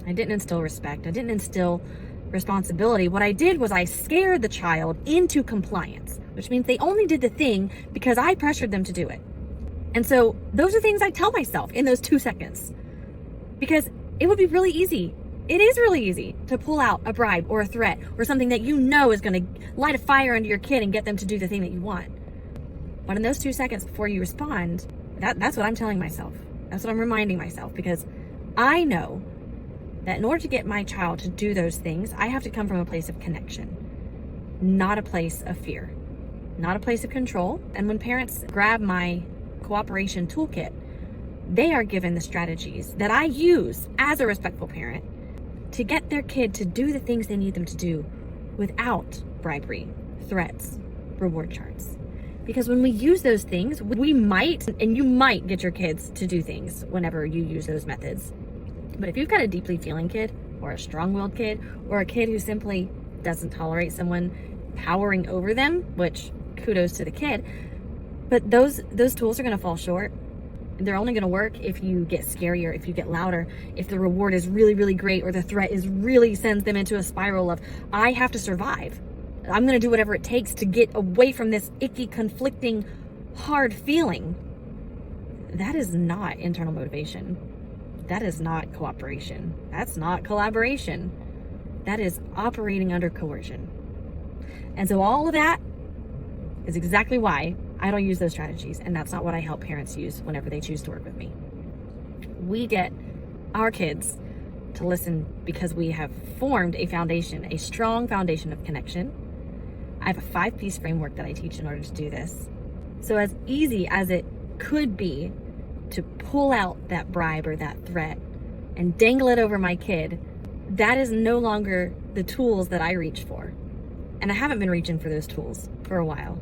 I didn't instill respect. I didn't instill responsibility. What I did was I scared the child into compliance, which means they only did the thing because I pressured them to do it. And so those are things I tell myself in those 2 seconds, because it would be really easy. It is really easy to pull out a bribe or a threat or something that you know is going to light a fire under your kid and get them to do the thing that you want. But in those 2 seconds before you respond, that's what I'm telling myself. That's what I'm reminding myself, because I know that in order to get my child to do those things, I have to come from a place of connection, not a place of fear, not a place of control. And when parents grab my cooperation toolkit, they are given the strategies that I use as a respectful parent to get their kid to do the things they need them to do without bribery, threats, reward charts. Because when we use those things, we might, and you might get your kids to do things whenever you use those methods. But if you've got a deeply feeling kid, or a strong-willed kid, or a kid who simply doesn't tolerate someone powering over them, which kudos to the kid, but those tools are going to fall short. They're only going to work if you get scarier, if you get louder, if the reward is really, really great, or the threat is really sends them into a spiral of, I have to survive. I'm going to do whatever it takes to get away from this icky, conflicting, hard feeling. That is not internal motivation. That is not cooperation. That's not collaboration. That is operating under coercion. And so all of that is exactly why I don't use those strategies, and that's not what I help parents use whenever they choose to work with me. We get our kids to listen because we have formed a foundation, a strong foundation of connection. I have a 5-piece framework that I teach in order to do this. So as easy as it could be to pull out that bribe or that threat and dangle it over my kid, that is no longer the tools that I reach for. And I haven't been reaching for those tools for a while.